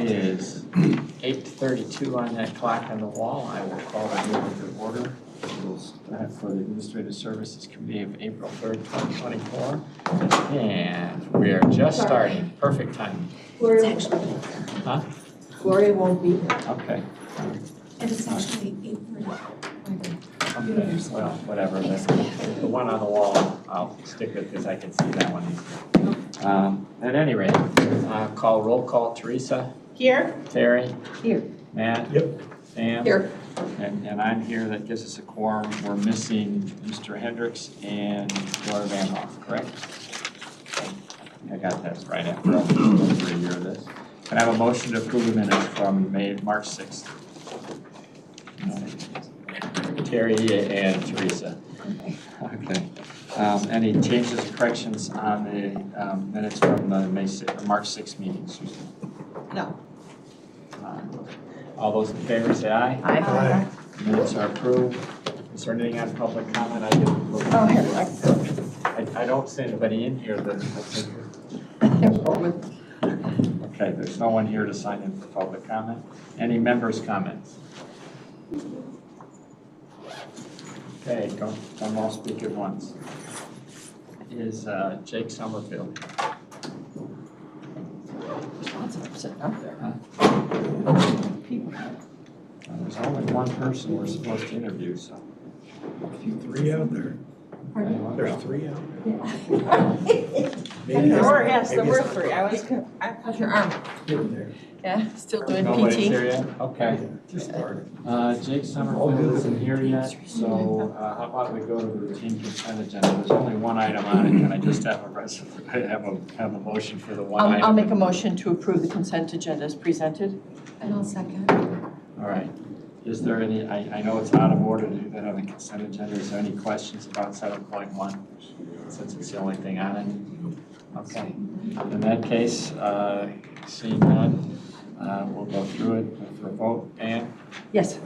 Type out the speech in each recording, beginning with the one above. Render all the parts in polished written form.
is 8:32 on that clock on the wall. I will call the meeting to order. We'll start for the Administrative Services Committee of April 3rd, 2024. And we are just starting. Perfect time. Gloria actually. Huh? Gloria won't be here. Okay. And it's actually 8:30. Okay. Well, whatever. The one on the wall, I'll stick with because I can see that one easier. At any rate, roll call. Teresa. Here. Terry. Here. Matt. Yep. Sam. Here. And I'm here. That gives us a quorum. We're missing Mr. Hendricks and Laura Van Hoff, correct? I got that right after over a year of this. Can I have a motion to approve the minutes from March 6th? Terry and Teresa. Okay. Any changes or corrections on the minutes from the March 6th meeting, Susan? No. All those in favor say aye. Aye. Minutes are approved. Is there anything on public comment? I didn't look. Oh, here. I don't see anybody in here that I think. Okay, there's no one here to sign in for public comment. Any members' comments? Okay, don't all speak at once. Is Jake Summerfield? There's lots of them sitting up there. People. There's only one person we're supposed to interview, so. Three out there. Pardon? There's three out Yes, there were three. How's your arm? Getting there. Yeah, still doing Nobody's PT. here yet? Okay. Just started. Jake Summerfield isn't here yet, so how about we go to the routine consent agenda? There's only one item on it. Can I just have a motion for the one item? I'll make a motion to approve the consent agenda as presented. And I'll second. All right. Is there any, I know it's out of order to do that on the consent agenda. Is there any questions about 7.1? Since it's the only thing on it? Okay. In that case, seeing none, we'll go through it for a vote. Ann? Yes.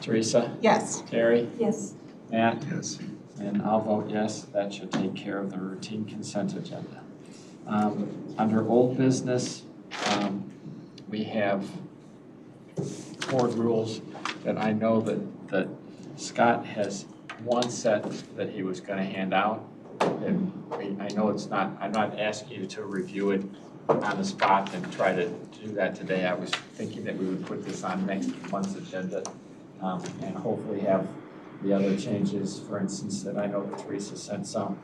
Teresa? Yes. Terry? Yes. Matt? Yes. And I'll vote yes. That should take care of the routine consent agenda. Under old business, we have board rules that I know that Scott has one set that he was going to hand out. And I know it's not, I'm not asking you to review it on the spot and try to do that today. I was thinking that we would put this on next month's agenda and hopefully have the other changes, for instance, that I know Teresa sent some.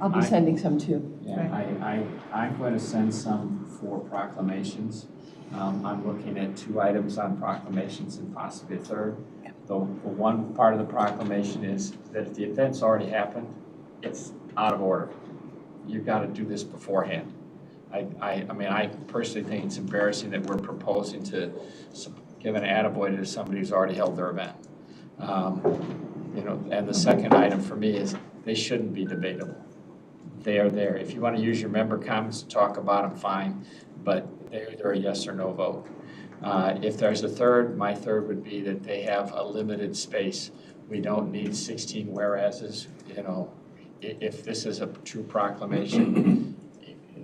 I'll be sending some too. Yeah, Right. I'm going to send some for proclamations. I'm looking at 2 items on proclamations and possibly a third. The one part of the proclamation is that if the event's already happened, it's out of order. You've got to do this beforehand. I mean, I personally think it's embarrassing that we're proposing to give an attaboy to somebody who's already held their event. You know, and the second item for me is they shouldn't be debatable. They are there. If you want to use your member comments to talk about them, fine, but they're either a yes or no vote. If there's a third, my third would be that they have a limited space. We don't need 16 whereases. You know, if this is a true proclamation,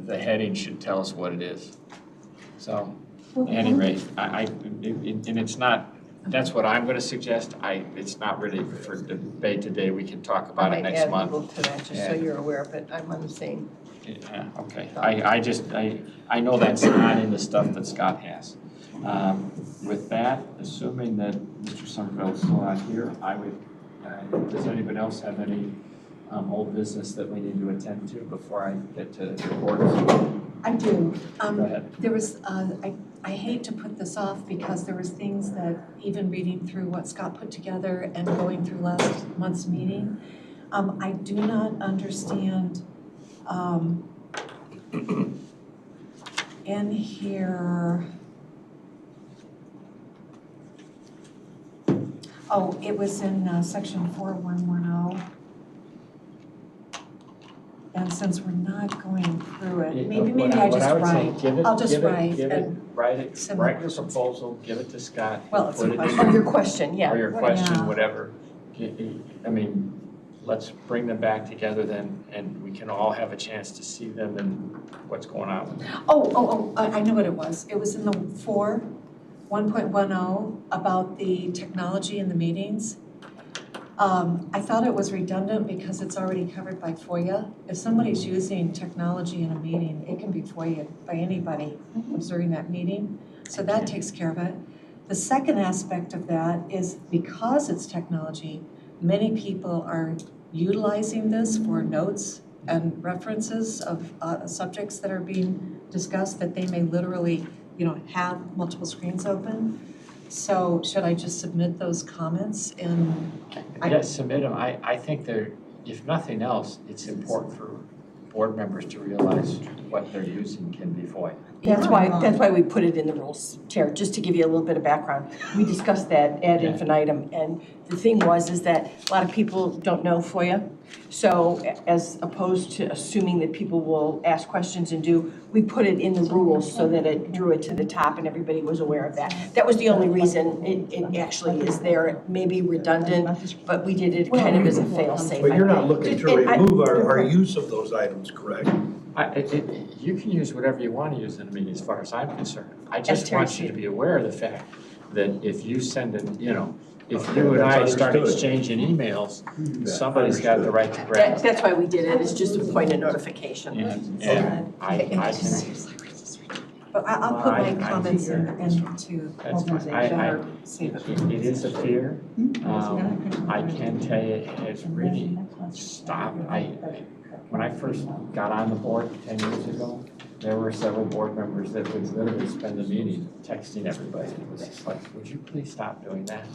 the heading should tell us what it is. So, at any rate, and it's not, that's what I'm going to suggest. It's not really for debate today. We can talk about it next month. I might add a little to that, just so you're aware, but I'm on the same. Yeah, okay. I know that's not in the stuff that Scott has. With that, assuming that Mr. Somerville is still not here, I would, does anybody else have any old business that we need to attend to before I get to reports? I do. Go ahead. There was, I hate to put this off because there was things that, even reading through what Scott put together and going through last month's meeting, I do not understand in here. Oh, it was in section 4110. And since we're not going through it, maybe I just write. I'll just write and write it, send write the your proposal, give it to Scott. Well, it's a put it in question. Or your question, yeah. Or your question, Yeah. whatever. I mean, let's bring them back together then, and we can all have a chance to see them and what's going on with them. I know what it was. It was in the 1.10 about the technology in the meetings. I thought it was redundant because it's already covered by FOIA. If somebody's using technology in a meeting, it can be FOIA'd by anybody observing that meeting. So that takes care of it. The second aspect of that is because it's technology, many people are utilizing this for notes and references of subjects that are being discussed that they may literally, have multiple screens open. So should I just submit those comments and? Yes, submit them. I think if nothing else, it's important for board members to realize what they're using can be FOIA. That's why we put it in the rules, Chair, just to give you a little bit of background. We discussed that ad infinitum, and the thing is that a lot of people don't know FOIA. So as opposed to assuming that people will ask questions and we put it in the rules so that it drew it to the top and everybody was aware of that. That was the only reason it actually is there. It may be redundant, but we did it kind of as a fail-safe. But you're not looking to remove our use of those items, correct? You can use whatever you want to use in a meeting as far as I'm concerned. I just want you to be aware of the fact that if you send if you and I start exchanging emails, somebody's got the right to grab it. That's why we did it, it's just a point of notification. And I can. But I'll put my comments in to That's fine. It is a fear. I can tell you, it's really stopped. When I first got on the board 10 years ago, there were several board members that would literally spend the meeting texting everybody. It was just like, would you please stop doing that?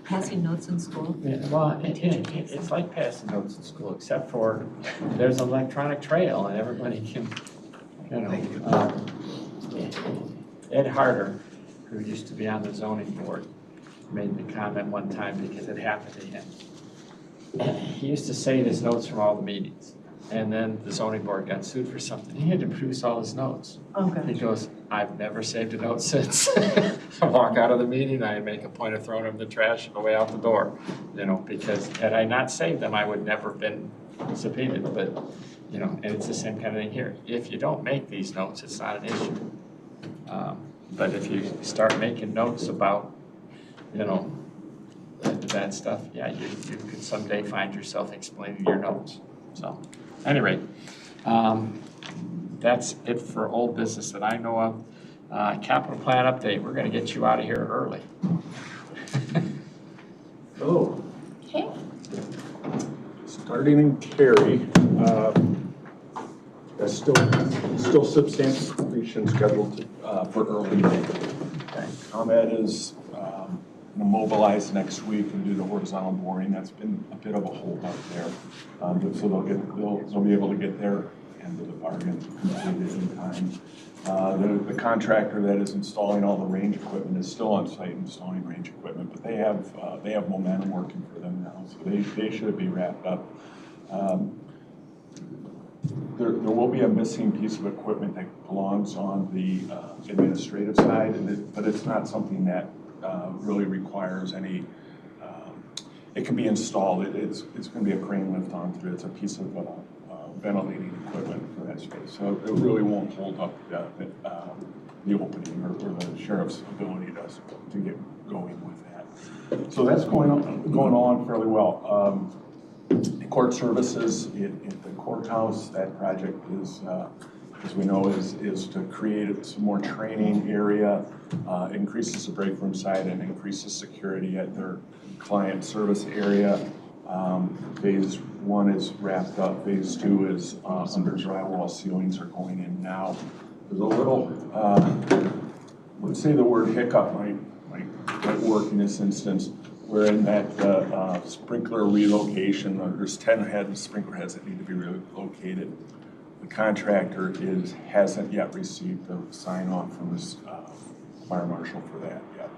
Passing notes in school? Yeah, well, it's like passing notes in school, except for there's an electronic trail and everybody can, Ed Harder, who used to be on the zoning board, made the comment one time because it happened to him. He used to save his notes from all the meetings. And then the zoning board got sued for something. He had to produce all his notes. Okay. He goes, I've never saved a note since. I walk out of the meeting, I make a point of throwing them in the trash on the way out the door. Because had I not saved them, I would never have been subpoenaed. But, and it's the same kind of thing here. If you don't make these notes, it's not an issue. But if you start making notes about, that stuff, yeah, you could someday find yourself explaining your notes. So, at any rate, that's it for old business that I know of. Capital plan update, we're going to get you out of here early. Oh. Okay. Starting in Cary, there's still substantial completion scheduled for early May. Okay. ComEd is going to mobilize next week and do the horizontal boring. That's been a bit of a holdup there. So they'll be able to get their end of the bargain completed in time. The contractor that is installing all the range equipment is still on site installing range equipment, but they have momentum working for them now, so they should be wrapped up. There will be a missing piece of equipment that belongs on the administrative side, but it's not something that really requires any. It can be installed. It's going to be a crane lift onto it. It's a piece of ventilating equipment for that space, so it really won't hold up the opening or the sheriff's ability to get going with that. So that's going on fairly well. Court services at the courthouse. That project is, as we know, is to create some more training area, increases the break room side, and increases security at their client service area. Phase 1 is wrapped up. Phase 2 is under drywall. Ceilings are going in now. There's a little, let's say the word hiccup might work in this instance. We're in that sprinkler relocation. There's 10 sprinkler heads that need to be relocated. The contractor hasn't yet received the sign off from the fire marshal for that yet.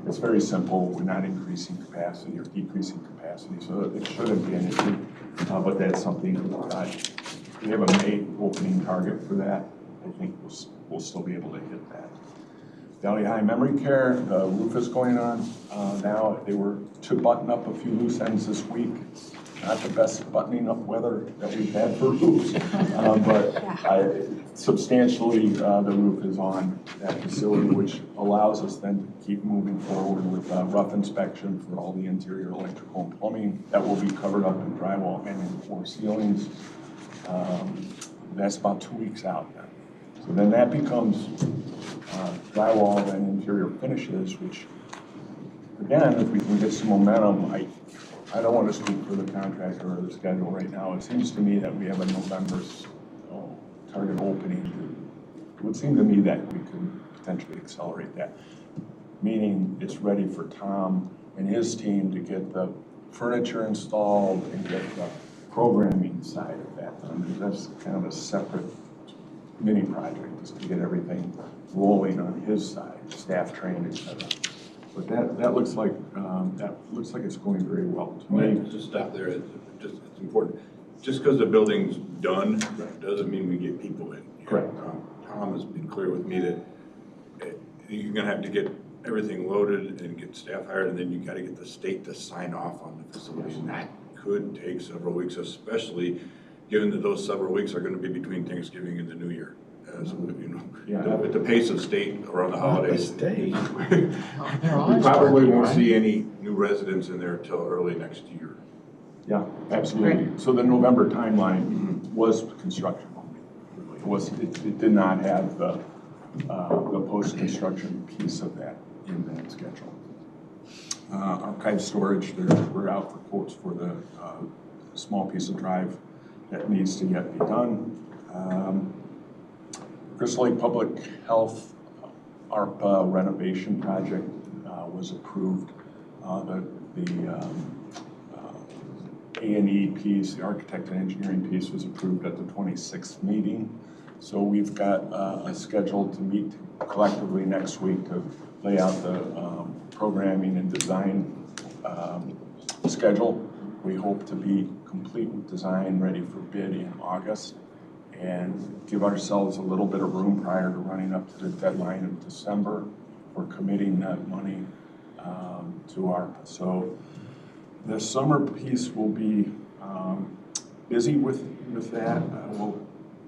It's very simple. We're not increasing capacity or decreasing capacity, so it shouldn't be an issue. But that's something we have a May opening target for that. I think we'll still be able to hit that. Valley High Memory Care, the roof is going on now. They were to button up a few loose ends this week. Not the best buttoning up weather that we've had for roofs, but substantially the roof is on that facility, which allows us then to keep moving forward with rough inspection for all the interior electrical and plumbing that will be covered up in drywall and in floor ceilings. That's about 2 weeks out then. So then that becomes drywall and interior finishes, which again, if we can get some momentum, I don't want to speak for the contractor or the schedule right now. It seems to me that we have a November target opening. It would seem to me that we could potentially accelerate that, meaning it's ready for Tom and his team to get the furniture installed and get the programming side of that done. That's kind of a separate mini project, just to get everything rolling on his side, staff trained, etc. But that looks like it's going very well to me. Just stop there. It's important. Just because the building's done doesn't mean we get people in. Correct. Tom has been clear with me that you're going to have to get everything loaded and get staff hired, and then you got to get the state to sign off on the facility, and that could take several weeks, especially given that those several weeks are going to be between Thanksgiving and the New Year. So, at the pace of state around the holidays, we probably won't see any new residents in there till early next year. Yeah, absolutely. So the November timeline was construction only. It did not have the post-construction piece of that in that schedule. Archive storage, we're out for quotes for the small piece of drive that needs to yet be done. Crystal Lake Public Health ARPA renovation project was approved. The A&E piece, the architect and engineering piece, was approved at the 26th meeting. So we've got a schedule to meet collectively next week to lay out the programming and design schedule. We hope to be complete with design, ready for bid in August, and give ourselves a little bit of room prior to running up to the deadline of December for committing that money to ARPA. So the summer piece will be busy with that. We'll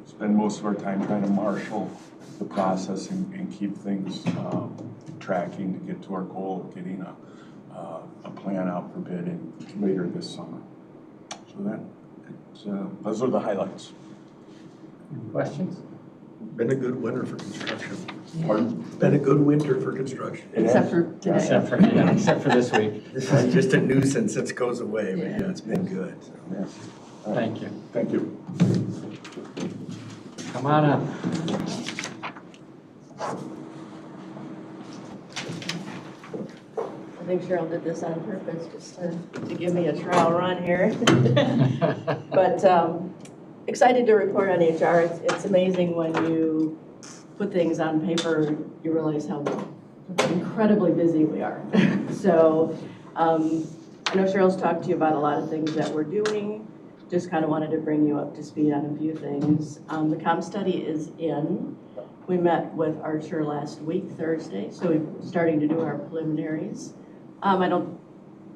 spend most of our time trying to marshal the process and keep things tracking to get to our goal of getting a plan out for bid later this summer. So those are the highlights. Questions? Been a good winter for construction. Pardon? Been a good winter for construction. Except for today. Except for this week. This is just a nuisance that goes away, but yeah, it's been good. So. Yes. Thank you. Thank you. Come on up. I think Cheryl did this on purpose, just to give me a trial run here. But excited to report on HR. It's amazing when you put things on paper, you realize how incredibly busy we are. So I know Cheryl's talked to you about a lot of things that we're doing. Just kind of wanted to bring you up to speed on a few things. The comp study is in. We met with Archer last week, Thursday, so we're starting to do our preliminaries.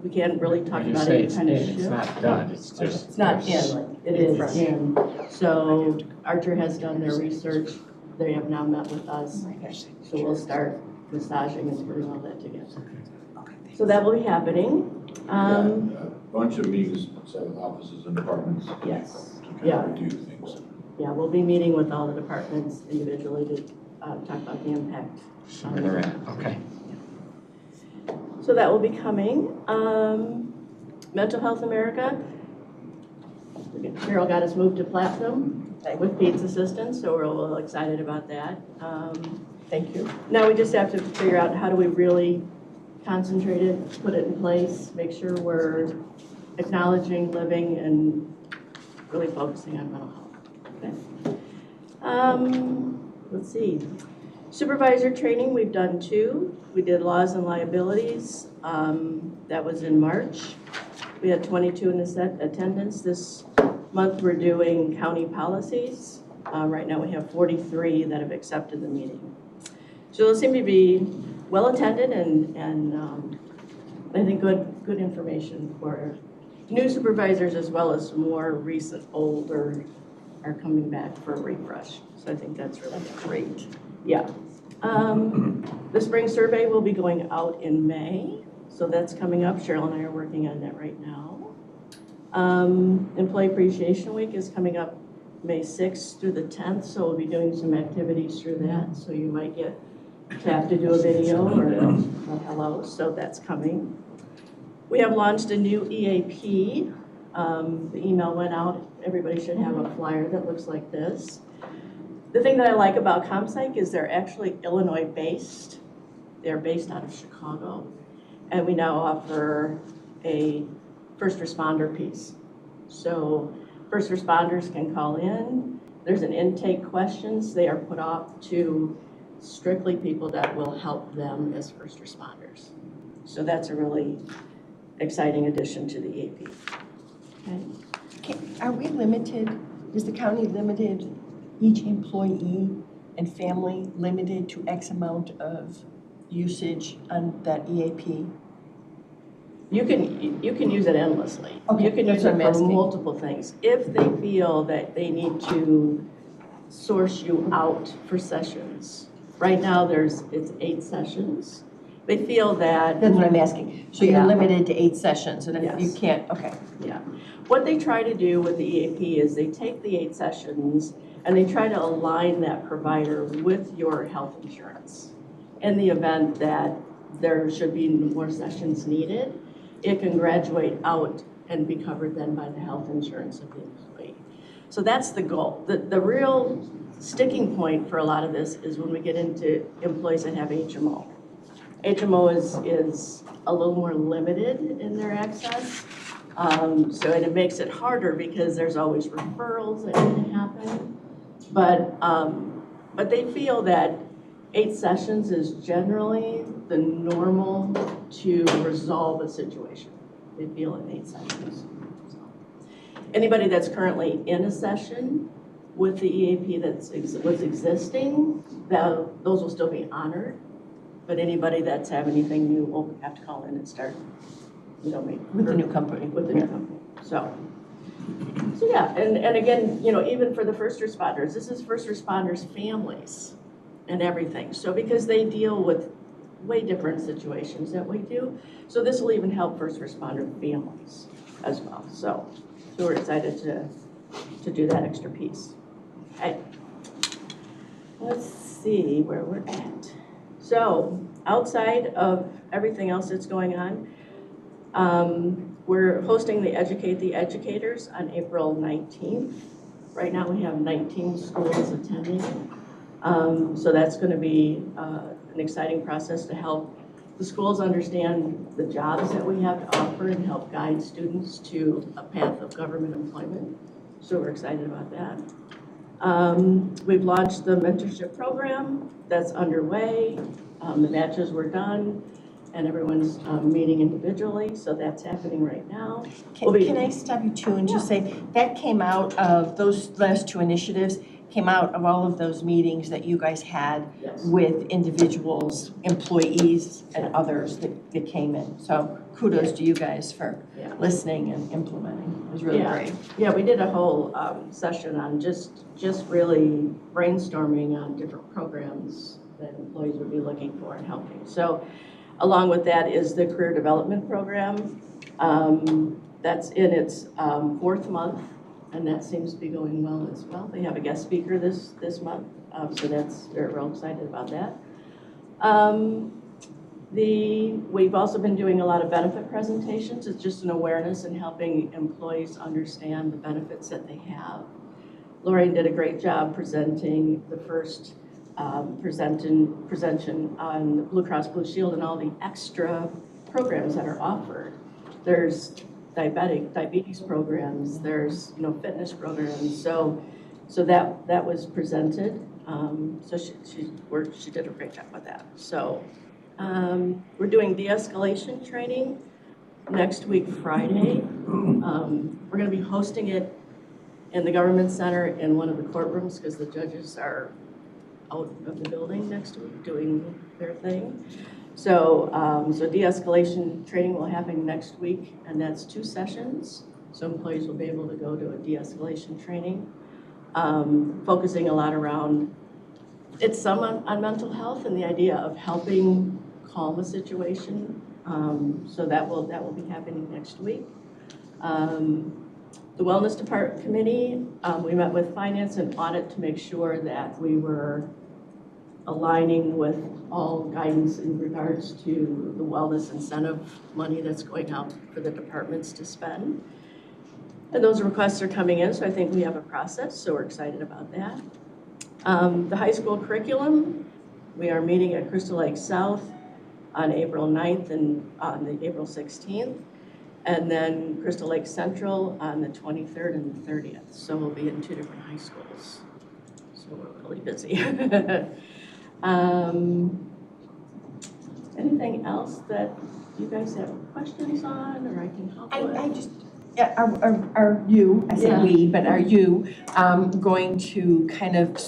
We can't really talk about any kind of shift. It's not done, it's just. It's not in, it is in. So Archer has done their research. They have now met with us. So we'll start massaging and putting all that together. So that will be happening. A bunch of meetings, 7 offices and departments. Yes. To kind Yeah. of review things. Yeah, we'll be meeting with all the departments individually to talk about the impact. Where they're at, okay. So that will be coming. Mental Health America. Cheryl got us moved to Platinum with Pete's assistance, so we're a little excited about that. Thank you. Now we just have to figure out how do we really concentrate it, put it in place, make sure we're acknowledging living and really focusing on mental health. Okay. Let's see. Supervisor training, we've done 2. We did laws and liabilities. That was in March. We had 22 in attendance. This month we're doing county policies. Right now we have 43 that have accepted the meeting. So those seem to be well attended and I think good information for new supervisors as well as more recent older are coming back for a refresh. So I think that's really Great. Yeah. The spring survey will be going out in May, so that's coming up. Cheryl and I are working on that right now. Employee Appreciation Week is coming up May 6th through the 10th, so we'll be doing some activities through that. So you might get tapped to do a video or a hello, so that's coming. We have launched a new EAP. The email went out. Everybody should have a flyer that looks like this. The thing that I like about ComPsych is they're actually Illinois-based. They're based out of Chicago. And we now offer a first responder piece. So first responders can call in. There's an intake questions. They are put off to strictly people that will help them as first responders. So that's a really exciting addition to the EAP. Okay. Are we limited, is the county limited, each employee and family limited to X amount of usage on that EAP? You can use it endlessly. Okay, You can that's use what it I'm for asking. multiple things. If they feel that they need to source you out for sessions. Right now it's 8 sessions. They feel that. That's what I'm asking. So you're Yeah. limited to 8 sessions, and if you Yes. can't, okay. Yeah. What they try to do with the EAP is they take the 8 sessions and they try to align that provider with your health insurance. In the event that there should be more sessions needed, it can graduate out and be covered then by the health insurance of the employee. So that's the goal. The real sticking point for a lot of this is when we get into employees that have HMO. HMO is a little more limited in their access. And it makes it harder because there's always referrals that need to happen. But they feel that 8 sessions is generally the normal to resolve a situation. They feel in 8 sessions. So, anybody that's currently in a session with the EAP was existing, those will still be honored. But anybody that's have anything new will have to call in and start, With the new company. with the new company. So yeah, and again, even for the first responders, this is first responders' families and everything. So because they deal with way different situations that we do, so this will even help first responder families as well. So we're excited to do that extra piece. Okay. Let's see where we're at. So outside of everything else that's going on, we're hosting the Educate the Educators on April 19th. Right now we have 19 schools attending. So that's going to be an exciting process to help the schools understand the jobs that we have to offer and help guide students to a path of government employment. So we're excited about that. We've launched the mentorship program that's underway. The matches were done and everyone's meeting individually, so that's happening right now. Can I stop you too and just say, that came out of, those last 2 initiatives came out of all of those meetings that you guys had Yes. with individuals, employees, and others that came in. So kudos to you guys for listening and implementing. It was really great. Yeah, we did a whole session on just really brainstorming on different programs that employees would be looking for and helping. So along with that is the career development program. That's in its 4th month, and that seems to be going well as well. They have a guest speaker this month, so they're real excited about that. We've also been doing a lot of benefit presentations. It's just an awareness and helping employees understand the benefits that they have. Lorraine did a great job presenting the first presentation on the Blue Cross Blue Shield and all the extra programs that are offered. There's diabetes programs, there's fitness programs, so that was presented. So she did a great job with that. So we're doing de-escalation training next week Friday. We're going to be hosting it in the government center in one of the courtrooms because the judges are out of the building next week doing their thing. So, so de-escalation training will happen next week, and that's 2 sessions. So employees will be able to go to a de-escalation training, focusing a lot around, it's some on mental health and the idea of helping calm a situation. So that will be happening next week. The Wellness Department Committee, we met with Finance and Audit to make sure that we were aligning with all guidance in regards to the wellness incentive money that's going out for the departments to spend. And those requests are coming in, so I think we have a process, so we're excited about that. The high school curriculum, we are meeting at Crystal Lake South on April 9th and on the April 16th. And then Crystal Lake Central on the 23rd and the 30th. So we'll be in 2 different high schools. So we're really busy. Anything else that you guys have questions on or I can help with? I just, yeah, are you, I said we, but are you going to kind of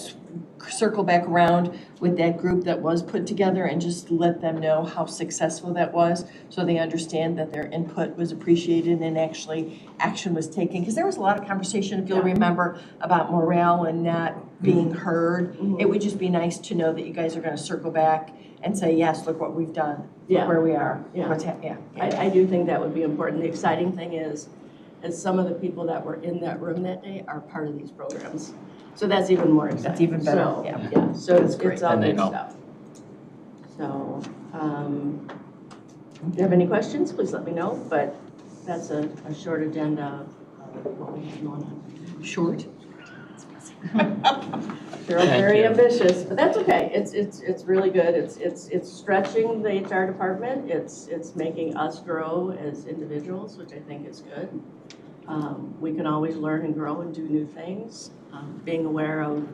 circle back around with that group that was put together and just let them know how successful that was so they understand that their input was appreciated and actually action was taken? Because there was a lot of conversation, if you'll remember, about morale and not being heard. Mm-hmm. It would just be nice to know that you guys are going to circle back and say, yes, look what we've done, Yeah. look where we are. Yeah. Yeah. I do think that would be important. The exciting thing is some of the people that were in that room that day are part of these programs. So that's even more exciting. That's even better, So, yeah. Yeah, so it's great. all And they good know. stuff. So, if you have any questions, please let me know, but that's a short agenda of what we have going on. Short? Cheryl's Thank very you. ambitious, but that's okay. It's really good. It's stretching the HR department. It's making us grow as individuals, which I think is good. We can always learn and grow and do new things. Being aware of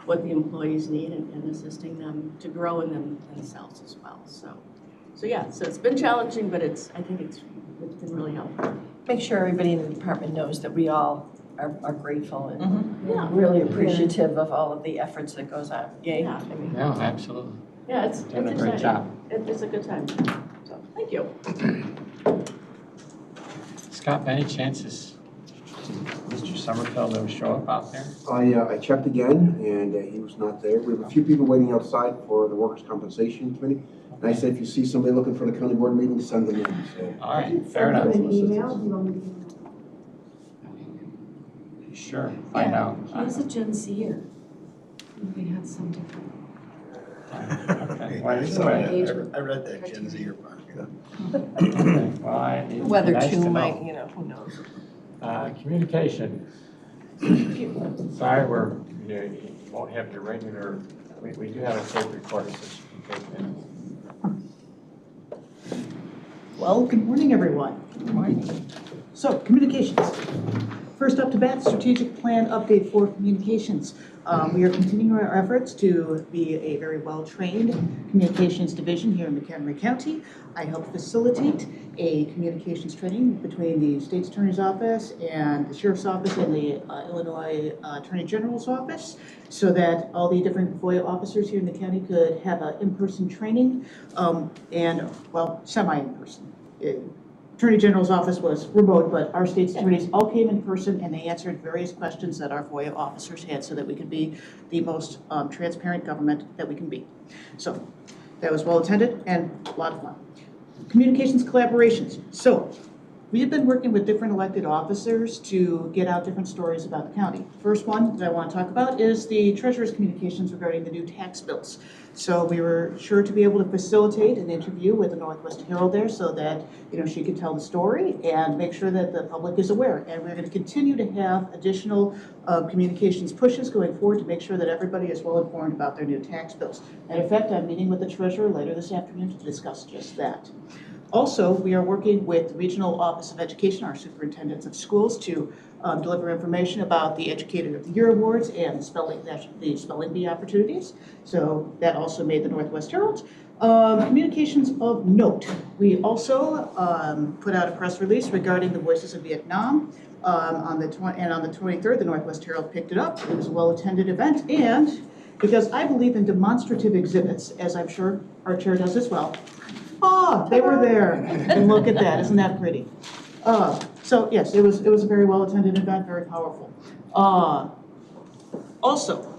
what the employees need and assisting them to grow in themselves as well. So yeah, so it's been challenging, but I think it's been really helpful. Make sure everybody in the department knows that we all are grateful and Yeah. really appreciative of all of the efforts that goes on. Yay. Yeah. I mean, No, absolutely. Yeah, it's Doing a exciting. great job. It's a good time. So thank you. Scott, by any chances, Mr. Summerfield ever show up out there? I checked again, and he was not there. We have a few people waiting outside for the Workers' Compensation Committee. And I said, if you see somebody looking for the county board meeting, send them in, so. All right, fair enough. An email, do you want me to? Sure, find out. He's a Gen Zer. We have some different. Okay, well, either So, way. I read that Gen Z part, yeah. Okay, well, it'd be Weather nice too to might, know. you know, who knows? Communication. Sorry, you won't have your regular, we do have a tape recorder, so you can take minutes. Well, good morning, everyone. Good morning. So, communications. First up to bat, strategic plan update for communications. We are continuing our efforts to be a very well-trained communications division here in McHenry County. I help facilitate a communications training between the State's Attorney's Office and the Sheriff's Office and the Illinois Attorney General's Office, so that all the different FOIA officers here in the county could have an in-person training and, well, semi-in-person. Attorney General's office was remote, but our state's attorneys all came in person and they answered various questions that our FOIA officers had so that we could be the most transparent government that we can be. So that was well attended and a lot of fun. Communications collaborations. So we have been working with different elected officers to get out different stories about the county. First one that I want to talk about is the Treasurer's communications regarding the new tax bills. So we were sure to be able to facilitate an interview with the Northwest Herald there so that, you know, she could tell the story and make sure that the public is aware. And we're going to continue to have additional communications pushes going forward to make sure that everybody is well informed about their new tax bills. And in fact, I'm meeting with the Treasurer later this afternoon to discuss just that. Also, we are working with the Regional Office of Education, our superintendents of schools, to deliver information about the Educator of the Year awards and the spelling bee opportunities. So that also made the Northwest Herald. Communications of note. We also put out a press release regarding the Voices of Vietnam. On the 23rd, the Northwest Herald picked it up. It was a well-attended event, and because I believe in demonstrative exhibits, as I'm sure our chair does as well. Oh, they were there, and look at that, isn't that pretty? So yes, it was a very well-attended event, very powerful. Also,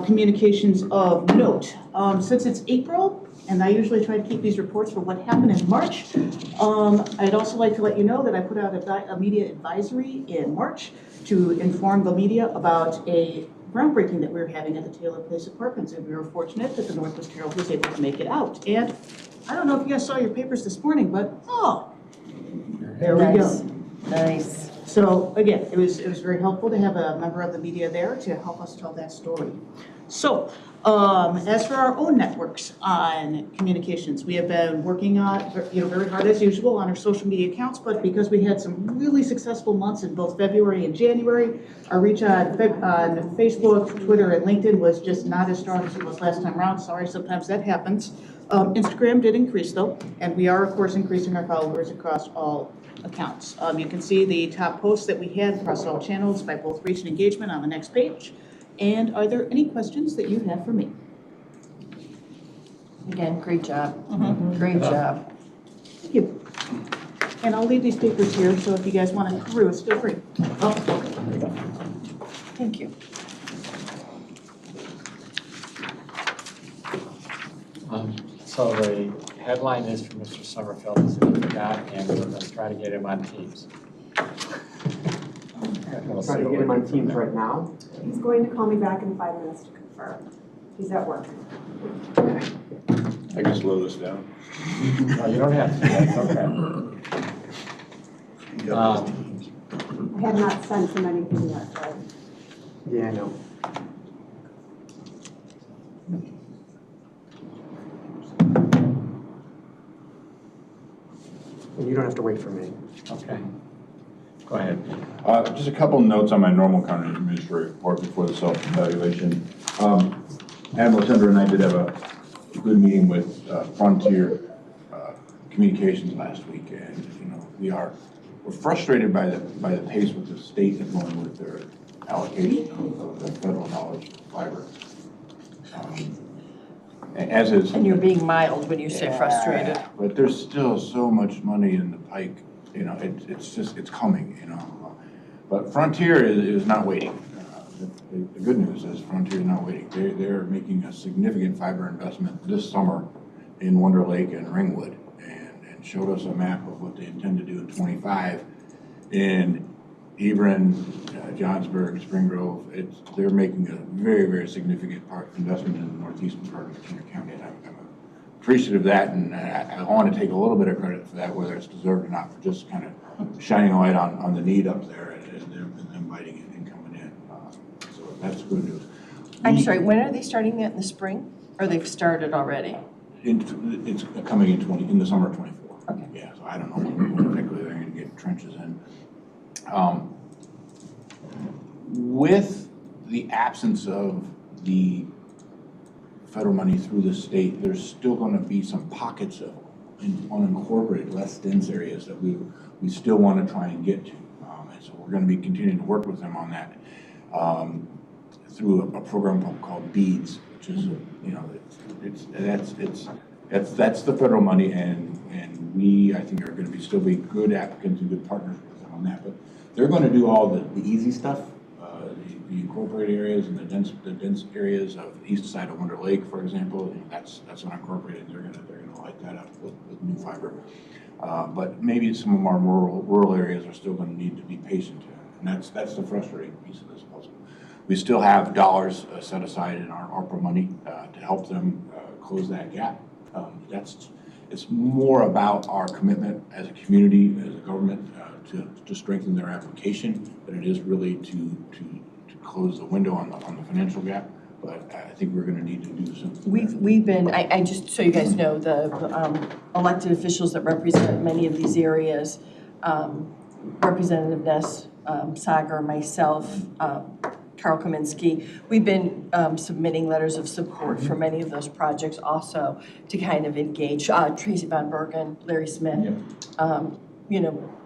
communications of note. Since it's April, and I usually try to keep these reports for what happened in March, I'd also like to let you know that I put out a media advisory in March to inform the media about a groundbreaking that we were having at the Taylor Place Apartments, and we were fortunate that the Northwest Herald was able to make it out. And I don't know if you guys saw your papers this morning, but there we Nice. go. Nice. So again, it was very helpful to have a member of the media there to help us tell that story. So as for our own networks on communications, we have been working on, very hard as usual on our social media accounts, but because we had some really successful months in both February and January, our reach on Facebook, Twitter, and LinkedIn was just not as strong as it was last time around. Sorry, sometimes that happens. Instagram did increase though, and we are of course increasing our followers across all accounts. You can see the top posts that we had across all channels by both reach and engagement on the next page. And are there any questions that you have for me? Again, great job. Great job. Thank you. And I'll leave these papers here, so if you guys want to peruse, feel free. Thank you. So the headline is from Mr. Summerfield, as if you forgot, and we're going to try to get him on Teams. We'll see Try to what get we him on can Teams do. right now. He's going to call me back in 5 minutes to confirm. He's at work. I can slow this down. No, you don't have to, that's okay. I have not sent him anything yet, but Yeah, I know. And you don't have to wait for me. Okay. Go ahead. Just a couple notes on my normal county administrative report before the self-evaluation. Admiral Tender and I did have a good meeting with Frontier Communications last week, and we're frustrated by the pace with the state is going with their allocation of the federal knowledge fiber. As is. And you're being mild when you say frustrated. But there's still so much money in the pike, it's coming, But Frontier is not waiting. The good news is Frontier is not waiting. They're making a significant fiber investment this summer in Wonder Lake and Ringwood, and showed us a map of what they intend to do in 25 in Hebron, Johnsburg, Spring Grove. They're making a very, very significant investment in the northeastern part of McHenry County, and I'm appreciative of that, and I want to take a little bit of credit for that, whether it's deserved or not, for just kind of shining a light on the need up there and them biting it and coming in. So that's good news. I'm sorry, when are they starting that, in the spring? Or they've started already? It's coming in the summer of 24. Okay. Yeah, so I don't know when particularly they're going to get trenches in. With the absence of the federal money through the state, there's still going to be some pockets of unincorporated, less dense areas that we still want to try and get to. And so we're going to be continuing to work with them on that through a program called BEADS, which is, that's the federal money, and we, I think, are going to still be good applicants and good partners with them on that. But they're going to do all the easy stuff, the incorporated areas and the dense areas of the east side of Wonder Lake, for example. That's unincorporated. They're gonna light that up with new fiber. But maybe some of our rural areas are still going to need to be patient, and that's the frustrating piece of this puzzle. We still have dollars set aside in our ARPA money to help them close that gap. It's more about our commitment as a community, as a government, to strengthen their application than it is really to close the window on the financial gap. But I think we're going to need to do something. We've been, I just, so you guys know, the elected officials that represent many of these areas, Representative Ness, Sagar, myself, Carl Kaminsky, we've been submitting letters of support for many of those projects also to kind of engage. Tracy Von Bergen, Larry Smith,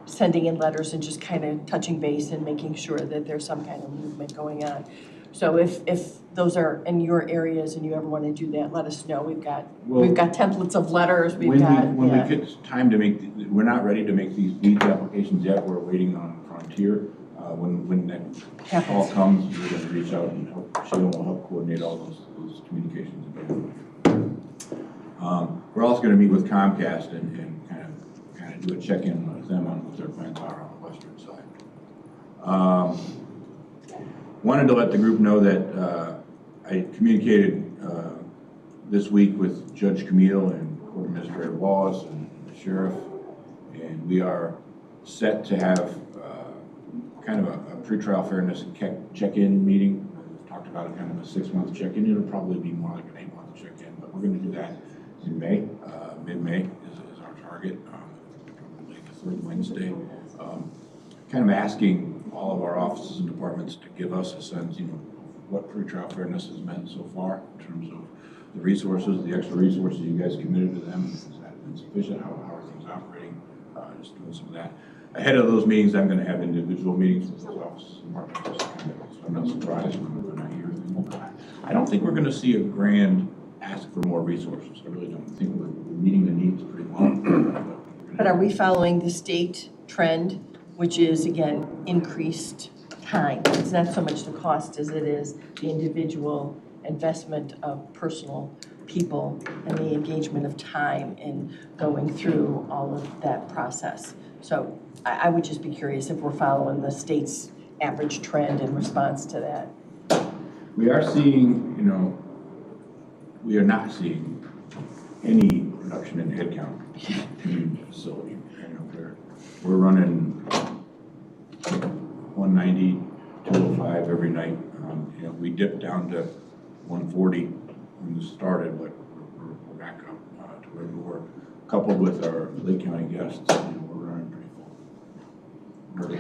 sending in letters and just kind of touching base and making sure that there's some kind of movement going on. So if those are in your areas and you ever want to do that, let us know. We've got Well, templates of letters, we've When got, we yeah. get time to make, we're not ready to make these needs applications yet, we're waiting on Frontier. When that call comes, we're gonna reach out and help, Sheila will help coordinate all those communications again. We're also gonna meet with Comcast and kind of do a check-in with them on what their plans are on the western side. Wanted to let the group know that I communicated this week with Judge Camille and Court Administrator Wallace and the Sheriff, and we are set to have kind of a pretrial fairness and check-in meeting. We've talked about a kind of a 6-month check-in. It'll probably be more like an 8-month check-in, but we're going to do that in May. Mid-May is our target, probably the third Wednesday. Kind of asking all of our offices and departments to give us a sense, what pretrial fairness has meant so far in terms of the resources, the extra resources you guys committed to them. Has that been sufficient? How are things operating? Just doing some of that. Ahead of those meetings, I'm going to have individual meetings with those offices and departments. So I'm not surprised when I hear things. I don't think we're going to see a grand ask for more resources. I really don't. I think we're meeting the needs pretty well. But are we following the state trend, which is, again, increased time? It's not so much the cost as it is the individual investment of personal people and the engagement of time in going through all of that process. So I would just be curious if we're following the state's average trend in response to that. We are seeing, we are not seeing any reduction in headcount in the facility. We're running 190, 205 every night. We dipped down to 140 when this started, but we're back up to where we were. Coupled with our Lake County guests, we're running pretty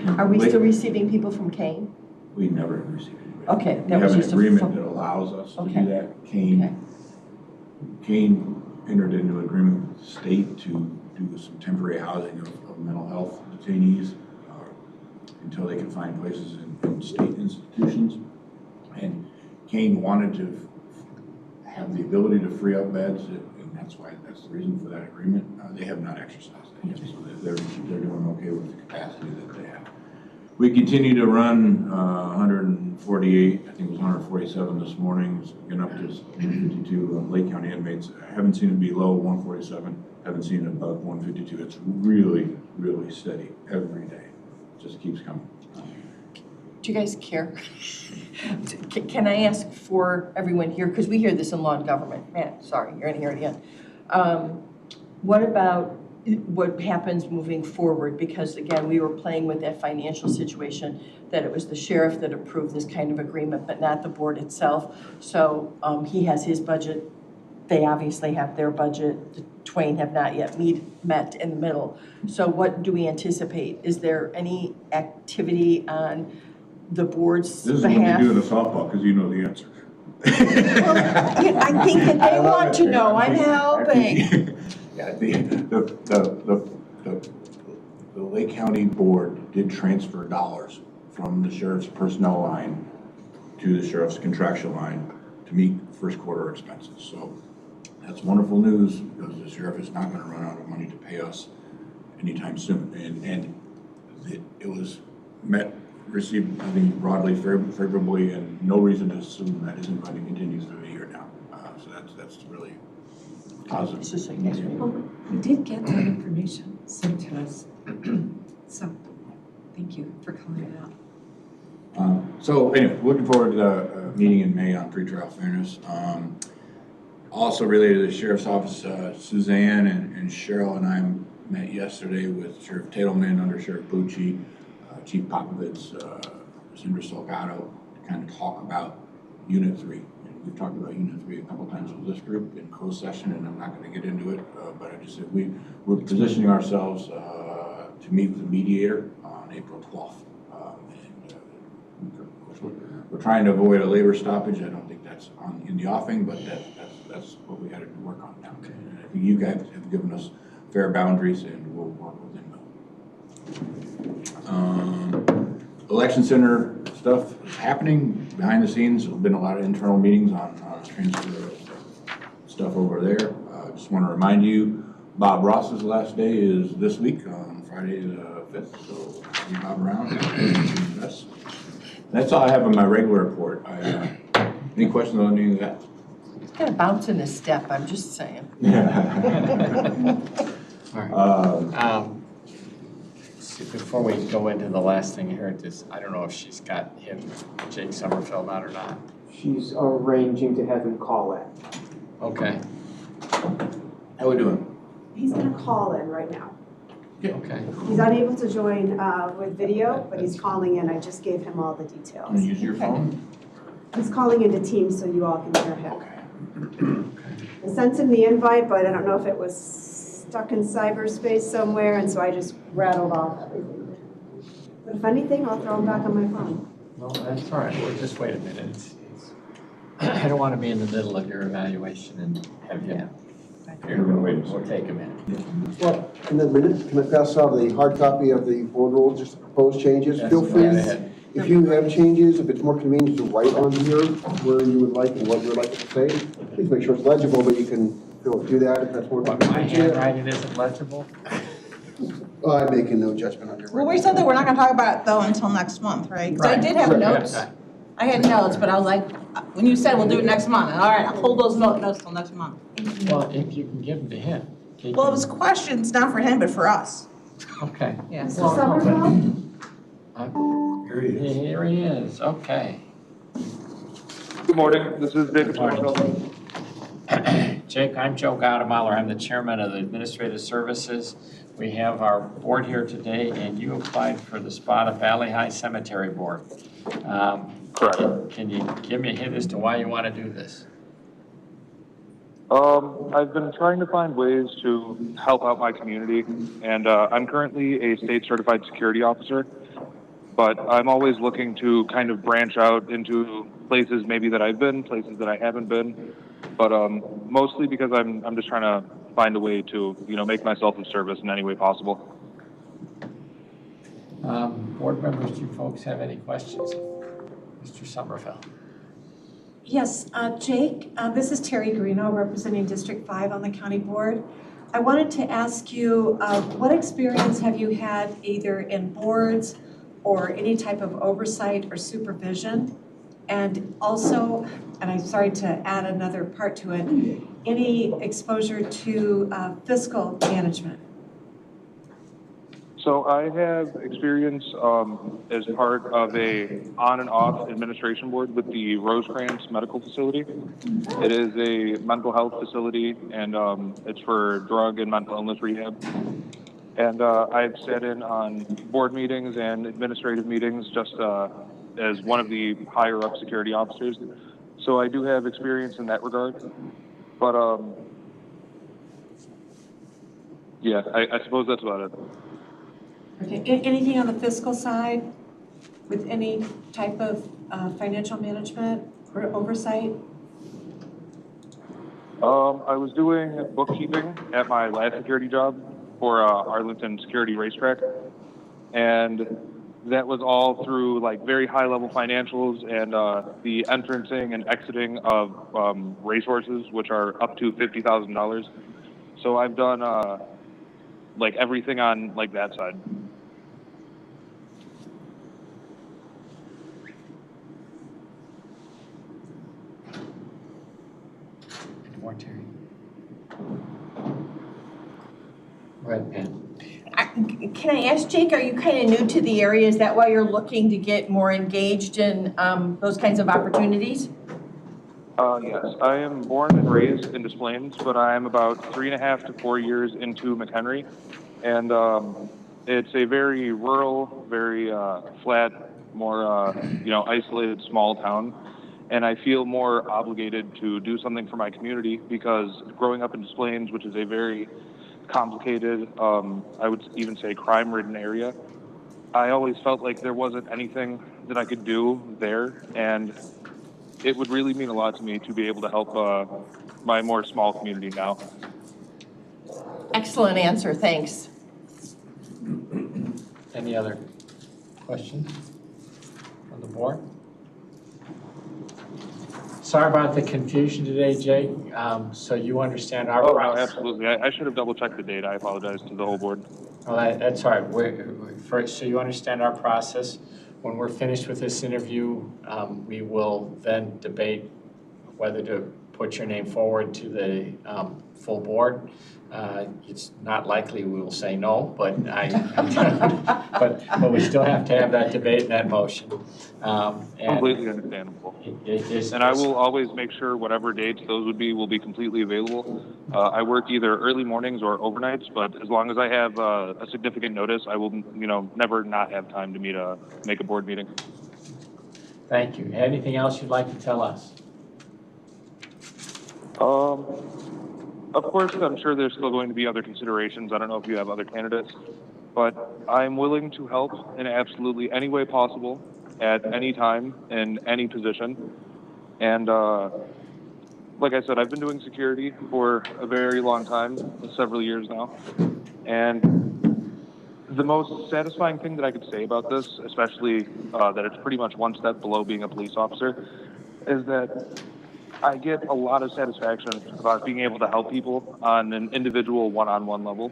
full. Are we still receiving people from Kane? We never received anybody. Okay, We that was have an just agreement that allows us to do that. Kane entered into an agreement with the state to do some temporary housing of mental health detainees until they can find places in state institutions. And Kane wanted to have the ability to free up beds, and that's the reason for that agreement. They have not exercised that yet, so they're doing okay with the capacity that they have. We continue to run 148, I think it was 147 this morning. It's been up to 152 Lake County inmates. I haven't seen it below 147, haven't seen it above 152. It's really, really steady every day. It just keeps coming. Do you guys care? Can I ask for everyone here, because we hear this in law and government. Man, sorry, you're gonna hear it again. What about what happens moving forward? Because again, we were playing with that financial situation, that it was the sheriff that approved this kind of agreement, but not the board itself. So he has his budget. They obviously have their budget. The twain have not yet met in the middle. So what do we anticipate? Is there any activity on the board's behalf? This is when you do the softball, because you know the answer. Well, I think that they want to know. I'm helping. Yeah, the Lake County Board did transfer dollars from the sheriff's personnel line to the sheriff's contractual line to meet first quarter expenses. So that's wonderful news, because the sheriff is not going to run out of money to pay us anytime soon. And it was received, I think, broadly favorably, and no reason to assume that isn't going to continue through the year now. So that's really positive. It's just like next week. We did get that information sent to us. So, thank you for calling it out. So anyway, looking forward to the meeting in May on pretrial fairness. Also related to the Sheriff's Office, Suzanne and Cheryl and I met yesterday with Sheriff Tatelman, Under Sheriff Bucci, Chief Popovich, Cinder Salgado, to kind of talk about Unit 3. And we've talked about Unit 3 a couple times with this group in closed session, and I'm not going to get into it, but I just said we're positioning ourselves to meet with the mediator on April 12th. We're trying to avoid a labor stoppage. I don't think that's in the offing, but that's what we got to work on now. Okay. And I think you guys have given us fair boundaries, and we'll work within them. Election Center stuff is happening behind the scenes. There's been a lot of internal meetings on transfer of stuff over there. Just want to remind you, Bob Ross's last day is this week on Friday the 5th, so see Bob around. That's all I have on my regular report. Any questions on any of that? He's got a bounce in his step, I'm just saying. All right. See, before we go into the last thing here, I don't know if she's got him, Jake Summerfield, out or not. She's arranging to have him call in. Okay. How we doing? He's gonna call in right now. Okay. He's unable to join with video, but he's calling in. I just gave him all the details. Can you use your phone? He's calling into Teams so you all can hear him. Okay. I sent him the invite, but I don't know if it was stuck in cyberspace somewhere, and so I just rattled off everything. But if anything, I'll throw him back on my phone. No, that's all right. Well, just wait a minute. I don't want to be in the middle of your evaluation and have you. We're gonna wait. We'll take a minute. Well, in a minute, can I pass out the hard copy of the board rules, just the proposed changes? Yes, Feel go free, ahead. if you have changes, if it's more convenient to write on here where you would like and what you would like to say, please make sure it's legible, but you can do that if that's more What, my convenient. handwriting isn't legible? Oh, I'm making no judgment on your. Well, we said that we're not gonna talk about it though until next month, right? 'Cause I Right. did have Right. notes. I had notes, but I was like, when you said we'll do it next month, all right, I'll hold those notes till next month. Well, if you can give them to him. He Well, it can- was questions, not for him, but for us. Okay. Yeah. Mr. Summerfield? Here he is. Here he is, okay. Good morning, this is David Summerfield. Jake, I'm Joe Gaudemeyer. I'm the chairman of the Administrative Services. We have our board here today, and you applied for the spot of Valley High Cemetery Board. Correct. Can you give me a hint as to why you want to do this? I've been trying to find ways to help out my community, and I'm currently a state certified security officer, but I'm always looking to kind of branch out into places maybe that I've been, places that I haven't been, but mostly because I'm just trying to find a way to, make myself of service in any way possible. Board members, do you folks have any questions? Mr. Summerfield. Yes, Jake, this is Terry Garino representing District 5 on the county board. I wanted to ask you, what experience have you had either in boards or any type of oversight or supervision? And also, and I'm sorry to add another part to it, any exposure to fiscal management? So I have experience as part of a on and off administration board with the Rosecrans Medical Facility. It is a mental health facility, and it's for drug and mental illness rehab. And I've sat in on board meetings and administrative meetings just as one of the higher up security officers. So I do have experience in that regard. But yeah, I suppose that's about it. Okay, anything on the fiscal side with any type of financial management or oversight? I was doing bookkeeping at my last security job for Arlington Security Racetrack, and that was all through like very high level financials and the entrancing and exiting of racehorses, which are up to $50,000. So I've done like everything on like that side. Any more, Terry? Go ahead, Pam. Can I ask, Jake, are you kind of new to the area? Is that why you're looking to get more engaged in those kinds of opportunities? Yes, I am born and raised in Des Plaines, but I am about 3.5 to 4 years into McHenry, and it's a very rural, very flat, more isolated small town, and I feel more obligated to do something for my community because growing up in Des Plaines, which is a very complicated, I would even say crime-ridden area, I always felt like there wasn't anything that I could do there, and it would really mean a lot to me to be able to help my more small community now. Excellent answer, thanks. Any other questions? from the board? Sorry about the confusion today, Jake. So you understand our Oh, no, process? absolutely. I should have double checked the date. I apologize to the whole board. Well, that's all right. First, so you understand our process. When we're finished with this interview, we will then debate whether to put your name forward to the full board. It's not likely we will say no, but but we still have to have that debate and that motion. Completely understandable. And I will always make sure whatever dates those would be will be completely available. I work either early mornings or overnights, but as long as I have a significant notice, I will, never not have time to make a board meeting. Thank you. Anything else you'd like to tell us? Of course, I'm sure there's still going to be other considerations. I don't know if you have other candidates, but I'm willing to help in absolutely any way possible at any time in any position. And like I said, I've been doing security for a very long time, several years now. And the most satisfying thing that I could say about this, especially that it's pretty much one step below being a police officer, is that I get a lot of satisfaction about being able to help people on an individual one-on-one level.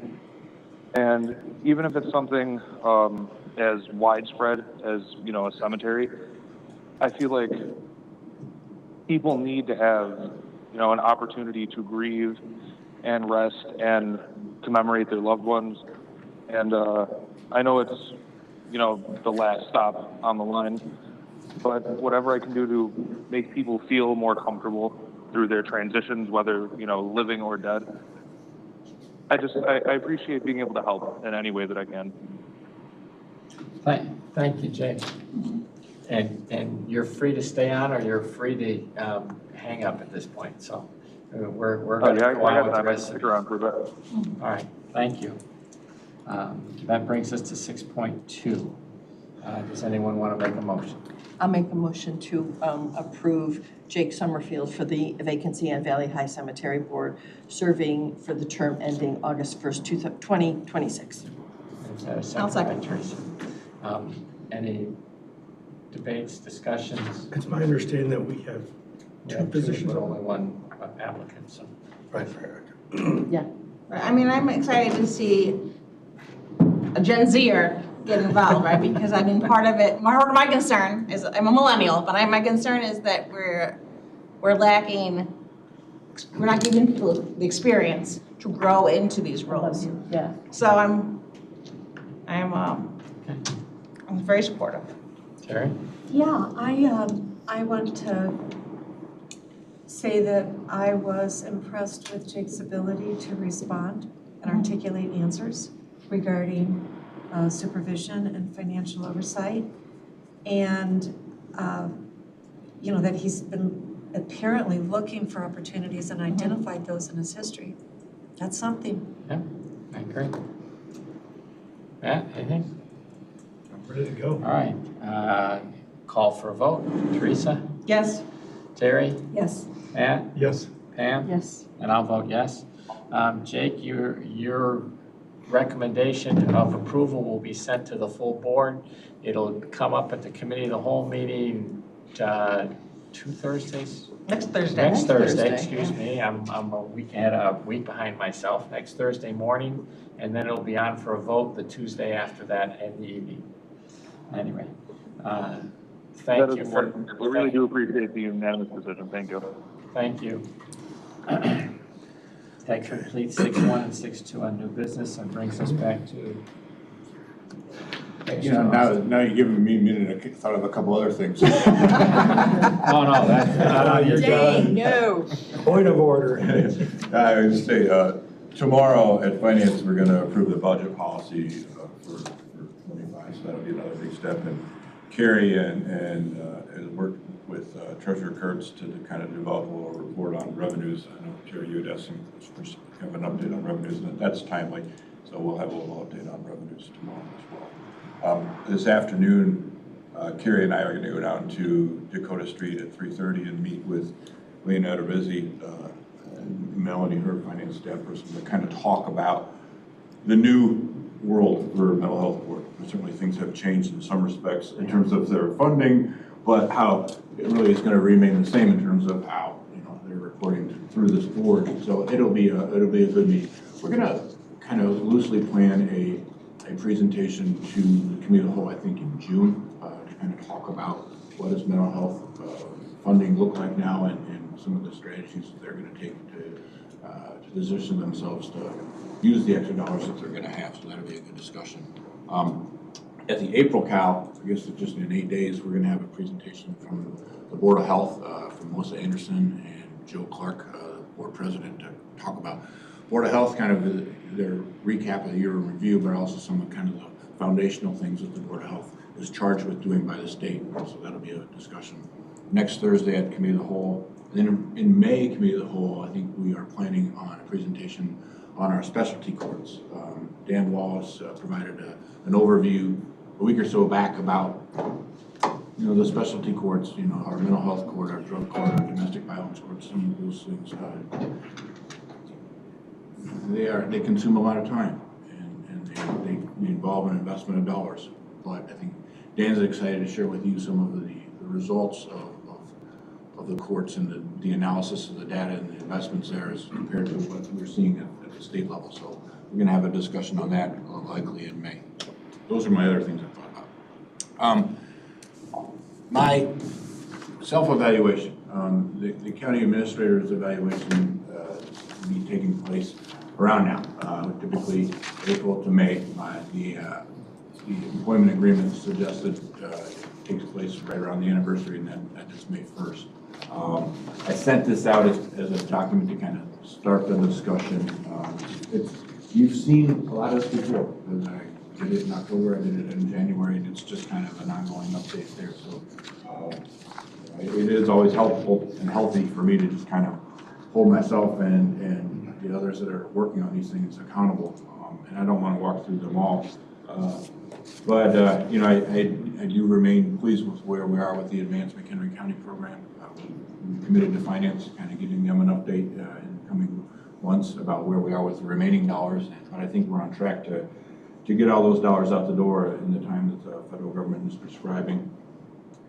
And even if it's something as widespread as, a cemetery, I feel like people need to have, an opportunity to grieve and rest and commemorate their loved ones. And I know it's, the last stop on the line, but whatever I can do to make people feel more comfortable through their transitions, whether, living or dead, I appreciate being able to help in any way that I can. Thank you, Jake. And you're free to stay on, or you're free to hang up at this point. So we're going to go on with the rest of it. All right, thank you. That brings us to 6.2. Does anyone want to make a motion? I'll make a motion to approve Jake Summerfield for the vacancy on Valley High Cemetery Board, serving for the term ending August 1st, 2026. Is that a second? I'll second. By Tracy? Any debates, discussions? It's my understanding that we have We two have positions. but only one applicant, so. Right. Yeah. I mean, I'm excited to see a Gen Zer get involved, right? Because I mean, part of my concern is, I'm a millennial, but my concern is that we're lacking, we're not giving people the experience to grow into these roles. Yeah. So I'm very supportive. Terry? Yeah, I want to say that I was impressed with Jake's ability to respond and articulate answers regarding supervision and financial oversight. And, that he's been apparently looking for opportunities and identified those in his history. That's something. Yeah, I agree. Matt, anything? I'm ready to go. All right. Call for a vote. Teresa? Yes. Terry? Yes. Matt? Yes. Pam? Yes. And I'll vote yes. Jake, your recommendation of approval will be sent to the full board. It'll come up at the committee of the whole meeting 2 Thursdays? Next Thursday. Next Thursday, excuse me. I'm a week behind myself. Next Thursday morning, and then it'll be on for a vote the Tuesday after that in the evening. Anyway, thank you for. We really do appreciate the unanimous decision. Thank you. Thank you. That completes 6.1 and 6.2 on new business and brings us back to. Now you're giving me a minute, I thought of a couple other things. Oh, no, that's not on your Dang, no. Point of order. I would say, tomorrow at Finance, we're gonna approve the budget policy for 25, so that'll be another big step. And Carrie and has worked with Treasurer Kurtz to kind of develop a little report on revenues. I know, Terry, you had asked him to have an update on revenues, and that's timely, so we'll have a little update on revenues tomorrow as well. This afternoon, Carrie and I are going to go down to Dakota Street at 3:30 and meet with Leonetta Rizzi and Melanie, her finance staff person, to kind of talk about the new world for mental health board. Certainly things have changed in some respects in terms of their funding, but how it really is going to remain the same in terms of how, you know, they're reporting through this board. So it'll be a good meeting. We're going to kind of loosely plan a presentation to the committee of the whole, I think in June, to kind of talk about what does mental health funding look like now, and some of the strategies that they're going to take to position themselves to use the extra dollars that they're going to have. So that'll be a good discussion. At the April Cal, I guess it's just in 8 days, we're going to have a presentation from the Board of Health, from Melissa Anderson and Joe Clark, board president, to talk about Board of Health, kind of their recap of the year in review, but also some of kind of the foundational things that the Board of Health is charged with doing by the state. So that'll be a discussion next Thursday at Committee of the Whole. Then in May, Committee of the Whole, I think we are planning on a presentation on our specialty courts. Dan Wallace provided an overview a week or so back about, you know, the specialty courts, you know, our mental health court, our drug court, our domestic violence court, some of those things. They consume a lot of time, and they involve an investment of dollars. But I think Dan's excited to share with you some of the results of the courts and the analysis of the data and the investments there as compared to what we're seeing at the state level. So we're going to have a discussion on that likely in May. Those are my other things I thought about. My self-evaluation, the county administrator's evaluation will be taking place around now, typically April to May. The employment agreement suggested takes place right around the anniversary, and that is May 1st. I sent this out as a document to kind of start the discussion. You've seen a lot of this before. I did it in October, I did it in January, and it's just kind of an ongoing update there. So it is always helpful and healthy for me to just kind of hold myself and the others that are working on these things accountable. And I don't want to walk through them all. But you know, I do remain pleased with where we are with the Advanced McHenry County program. We're committed to finance, kind of giving them an update in the coming months about where we are with the remaining dollars. But I think we're on track to get all those dollars out the door in the time that the federal government is prescribing.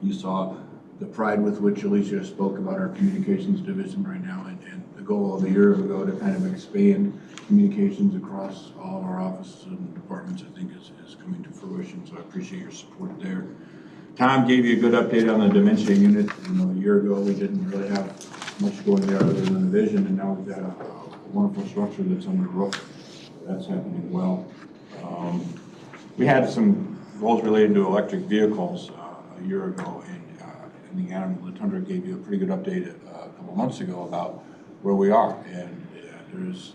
You saw the pride with which Alicia spoke about our communications division right now, and the goal of a year ago to kind of expand communications across all of our offices and departments, I think is coming to fruition. So I appreciate your support there. Tom gave you a good update on the dementia unit. You know, a year ago we didn't really have much going there other than the vision, and now we've got a wonderful structure that's under the roof. That's happening well. We had some goals related to electric vehicles a year ago, and the Animal Tundra gave you a pretty good update a couple months ago about where we are. And there's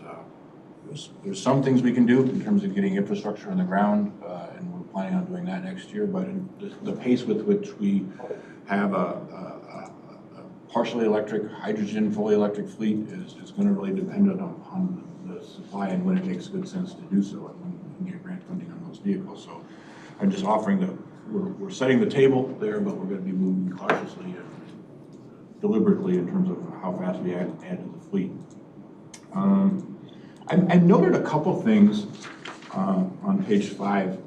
some things we can do in terms of getting infrastructure on the ground, and we're planning on doing that next year. But the pace with which we have a partially electric, hydrogen, fully electric fleet is going to really depend on the supply and when it makes good sense to do so, and when we can get grant funding on those vehicles. So I'm just offering we're setting the table there, but we're going to be moving cautiously and deliberately in terms of how fast we add to the fleet. I noted a couple things on page 5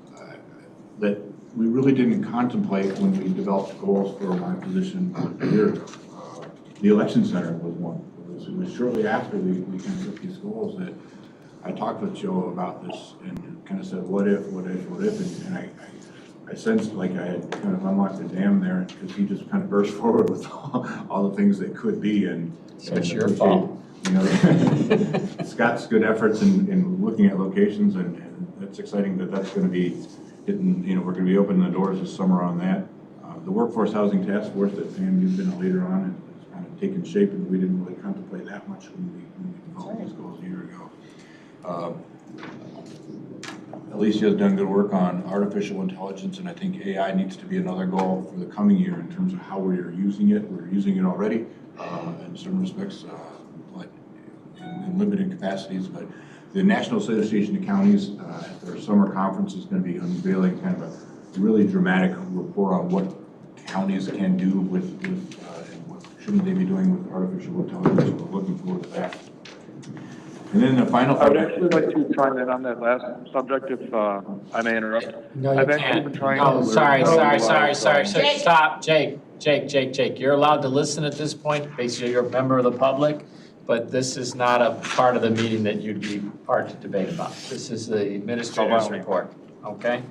that we really didn't contemplate when we developed goals for my position a year ago. The election center was one. It was shortly after we kind of took these goals that I talked with Joe about this and kind of said, what if, and I sensed like I had kind of unlocked the dam there, because he just kind of burst forward with all the things that could be. And it's your fault. You know, Scott's good efforts in looking at locations, and it's exciting that's going to be hitting, you know, we're going to be opening the doors this summer on that. The Workforce Housing Task Force that Pam, you've been a leader on, has kind of taken shape, and we didn't really contemplate that much when we developed these goals a year ago. Alicia has done good work on artificial intelligence, and I think AI needs to be another goal for the coming year in terms of how we are using it. We're using it already in certain respects, but in limited capacities. But the National Association of Counties at their summer conference is going to be unveiling kind of a really dramatic report on what counties can do with and what shouldn't they be doing with artificial intelligence. So we're looking forward to that. And then the final I would thing. actually like to chime in on that last subject if I may interrupt. No, you I've actually been can't. trying No, to sorry, learn sorry. Jake. Stop, Jake. You're allowed to listen at this point. Basically, you're a member of the public, but this is not a part of the meeting that you'd be part to debate about. This is the administrator's report, okay?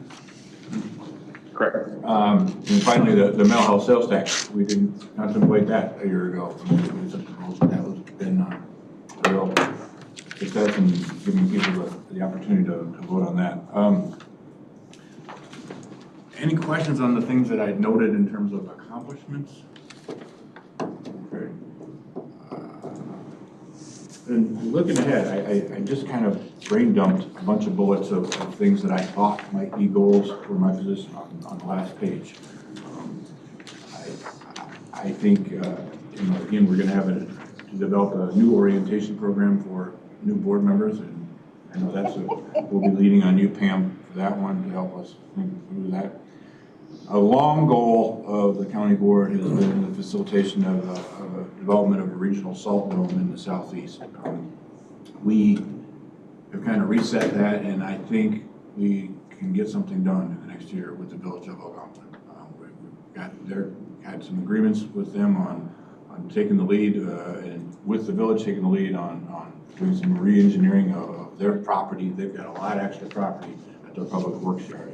Correct. And finally, the mental health sales tax, we didn't contemplate that a year ago. That was been a real success in giving people the opportunity to vote on that. Any questions on the things that I noted in terms of accomplishments? Okay. And looking ahead, I just kind of brain dumped a bunch of bullets of things that I thought might be goals for my position on the last page. I think, again, we're going to develop a new orientation program for new board members, and I know we'll be leading on you, Pam, for that one to help us think through that. A long goal of the county board has been the facilitation of a development of a regional salt dome in the southeast. We have kind of reset that, and I think we can get something done in the next year with the village of Algonquin. We've had some agreements with them on taking the lead, and with the village taking the lead on doing some re-engineering of their property. They've got a lot of extra property at their public works yard,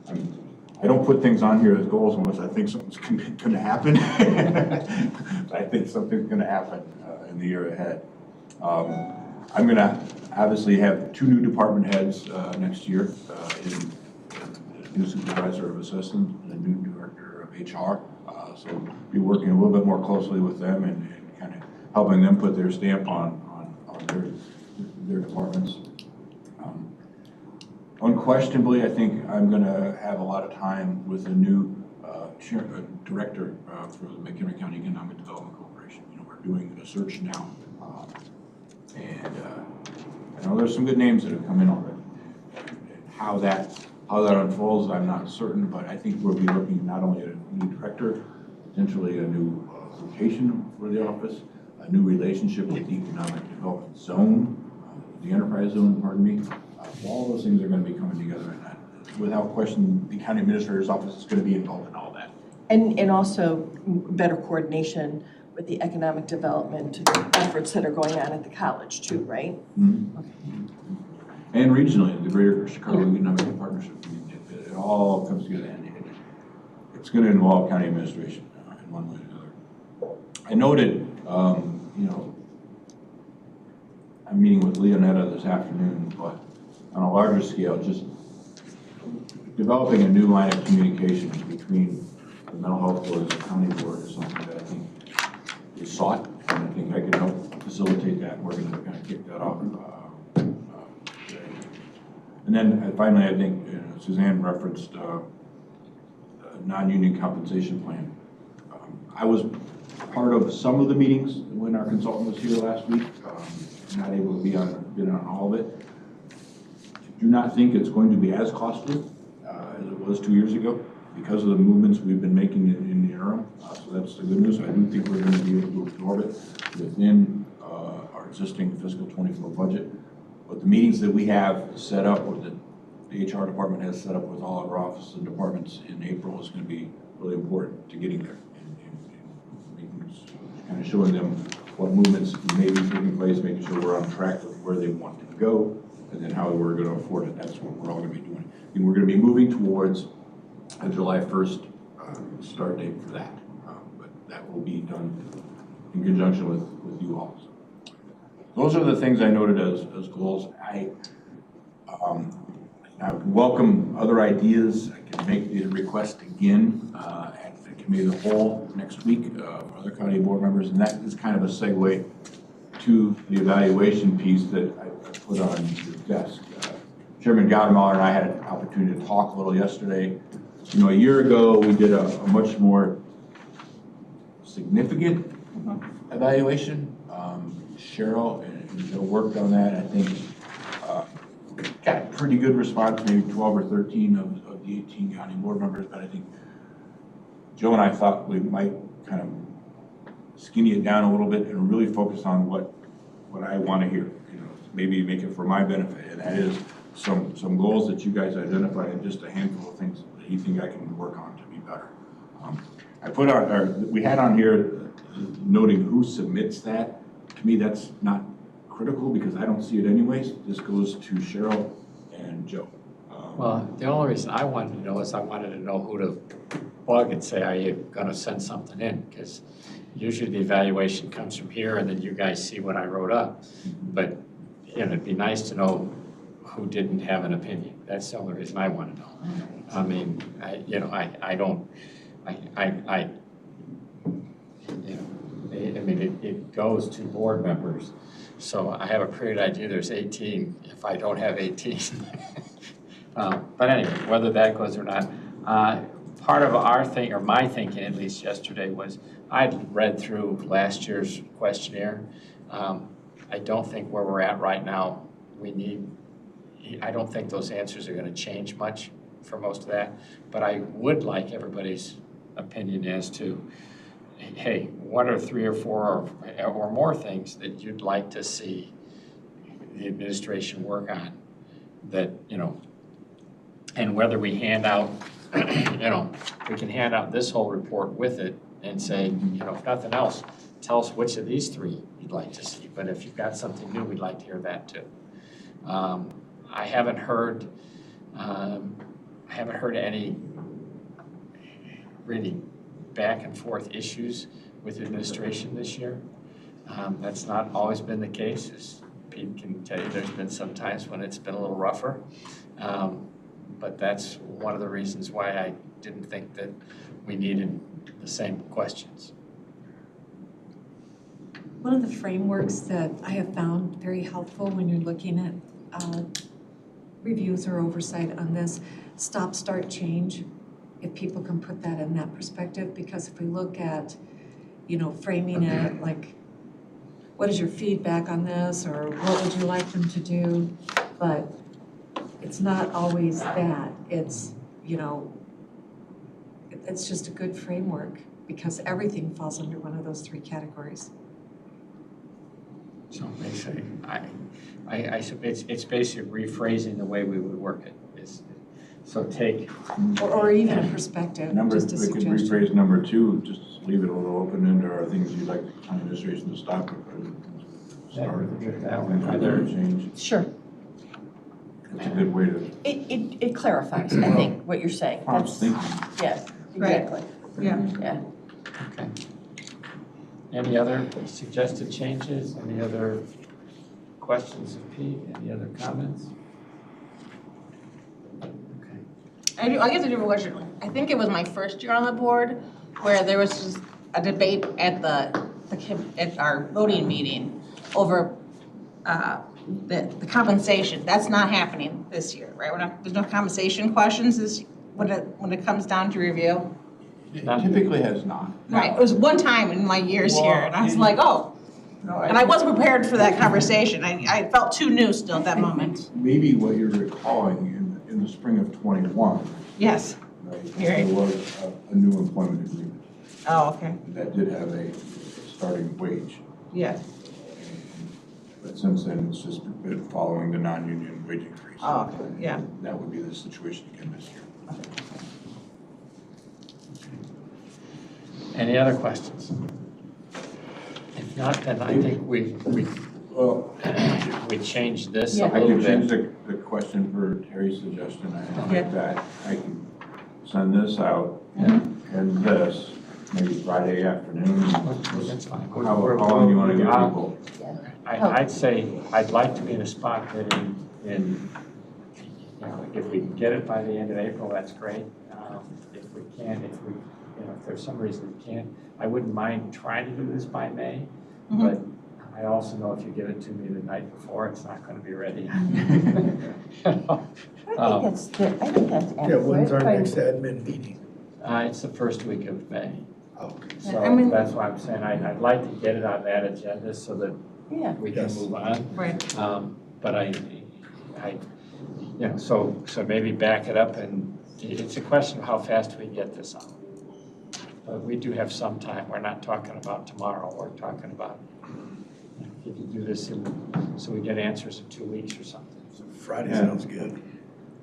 and I don't put things on here as goals unless I think something's going to happen. I think something's going to happen in the year ahead. I'm going to obviously have 2 new department heads next year, in a new supervisor of assistance and a new director of HR. So be working a little bit more closely with them and kind of helping them put their stamp on their departments. Unquestionably, I think I'm going to have a lot of time with a new director for the McHenry County Economic Development Corporation. We're doing a search now, and I know there's some good names that have come in already. And how that unfolds, I'm not certain, but I think we'll be looking not only at a new director, potentially a new location for the office, a new relationship with the economic development zone, the enterprise zone, pardon me. All those things are going to be coming together, and without question, the county administrator's office is going to be involved in all that. And also better coordination with the economic development efforts that are going on at the college too, right? Mm-hmm. Okay. And regionally, the Greater Chicago Economic Partnership, it all comes together, and it's going to involve county administration in one way or another. I noted, I'm meeting with Leonetta this afternoon, but on a larger scale, just developing a new line of communication between the mental health board and the county board is something that I think is sought, and I think I can help facilitate that, and we're going to kind of kick that off today. And then finally, I think Suzanne referenced a non-union compensation plan. I was part of some of the meetings when our consultant was here last week. Not able to be on all of it. Do not think it's going to be as costly as it was 2 years ago because of the movements we've been making in the interim. So that's the good news. I do think we're going to be able to absorb it within our existing fiscal 24 budget. But the meetings that we have set up, or that the HR department has set up with all of our offices and departments in April, is going to be really important to getting there and kind of showing them what movements may be taking place, making sure we're on track with where they want to go, and then how we're going to afford it. That's what we're all going to be doing. And we're going to be moving towards a July 1st start date for that. But that will be done in conjunction with you all. Those are the things I noted as goals. I welcome other ideas. I can make the request again at the committee of the whole next week for other county board members, and that is kind of a segue to the evaluation piece that I put on your desk. Chairman Gaudemeyer and I had an opportunity to talk a little yesterday. A year ago we did a much more significant evaluation. Cheryl and Joe worked on that. I think got a pretty good response, maybe 12 or 13 of the 18 county board members, but I think Joe and I thought we might kind of skinny it down a little bit and really focus on what I want to hear. maybe make it for my benefit, and that is some goals that you guys identified and just a handful of things that you think I can work on to be better. I put on, or we had on here noting who submits that. To me, that's not critical because I don't see it anyways. This goes to Cheryl and Joe. Well, the only reason I wanted to know is I wanted to know who to bug and say, are you gonna send something in? Because usually the evaluation comes from here and then you guys see what I wrote up. But, you know, it'd be nice to know who didn't have an opinion. That's the only reason I want to know. I mean, it goes to board members. So I have a pretty good idea there's 18 if I don't have 18. But anyway, whether that goes or not, part of our thing, or my thinking at least yesterday, was I'd read through last year's questionnaire. I don't think where we're at right now, I don't think those answers are going to change much for most of that. But I would like everybody's opinion as to, hey, what are 3 or 4 or more things that you'd like to see the administration work on that, you know, and whether we hand out, you know, we can hand out this whole report with it and say, you know, if nothing else, tell us which of these 3 you'd like to see. But if you've got something new, we'd like to hear that too. I haven't heard any really back and forth issues with administration this year. That's not always been the case, as Pete can tell you. There's been some times when it's been a little rougher. But that's one of the reasons why I didn't think that we needed the same questions. One of the frameworks that I have found very helpful when you're looking at reviews or oversight on this, stop, start, change, if people can put that in that perspective, because if we look at, you know, framing it like, what is your feedback on this, or what would you like them to do? But it's not always that. It's, you know, it's just a good framework because everything falls under one of those 3 categories. So basically, it's basically rephrasing the way we would work it. So take. Or even a perspective, just a We can suggestion. rephrase number 2, just leave it a little open-ended, or things you'd like the county administration to stop with. Either change. Sure. It's a good way to It clarifies, I think, what you're saying. prompt thinking. Yeah, Right. exactly. Yeah. Yeah. Okay. Any other suggested changes? Any other questions of Pete? Any other comments? Okay. I guess I do have a question. I think it was my first year on the board where there was just a debate at at our voting meeting over the compensation. That's not happening this year, right? There's no compensation questions when it comes down to review. It typically has not. Right, it was one time in my years here, and I was like, oh. And I wasn't prepared for that conversation. I felt too new still at that moment. Maybe what you're recalling in the spring of '21, Yes. right? You're right. There was a new employment agreement Oh, okay. that did have a starting wage. Yes. But since then, it's just been following the non-union wage increase. Oh, okay. Yeah. That would be the situation again this year. Any other questions? If not, then I think we changed this a I little can change bit. the question for Terry's suggestion. I Yeah. like that. I can send this out and this, maybe Friday afternoon. That's fine. How long do you want to give people? I'd say, I'd like to be in a spot that in, you know, if we can get it by the end of April, that's great. If we can't, you know, if there's some reason we can't, I wouldn't mind trying to do this by May, but I also know if you give it to me the night before, it's not going to be ready. I think that's Yeah, when's our adequate. next admin meeting? It's the first week of May. Okay. So I mean- that's why I'm saying I'd like to get it on that agenda so that Yeah. we can Yes. move on. Right. But you know, so maybe back it up, and it's a question of how fast we get this on. But we do have some time. We're not talking about tomorrow. We're talking about if you could do this, so we get answers in 2 weeks or something. Friday sounds good.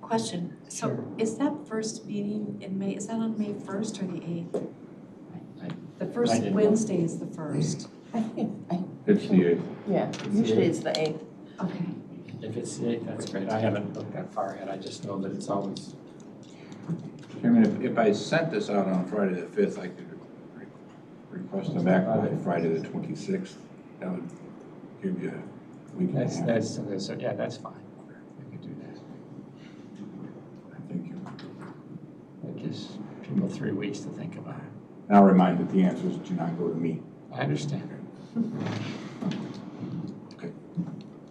Question, so is that first meeting in May, is that on May 1st or the 8th? The I first didn't know. Wednesday is the 1st. I think, It's the 8th. yeah, usually it's the 8th. Okay. If it's the 8th, that's great. I haven't looked that far yet. I just know that it's always, Chairman, if I sent this out on Friday the 5th, I could request them back by Friday the 26th. That would give you a week and a half. yeah, that's fine. We could do that. Thank you. That gives people 3 weeks to think about it. Now remind that the answers do not go to me. I understand. Okay.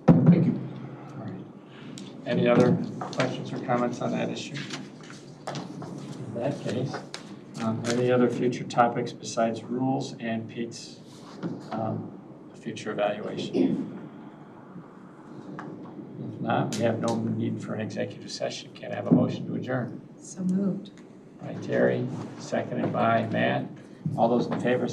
Thank you. All right. Any other questions or comments on that issue? In that case, any other future topics besides rules and Pete's future evaluation? If not, we have no need for an executive session. Can I have a motion to adjourn? So moved. By Terry, seconded by Matt. All those in favor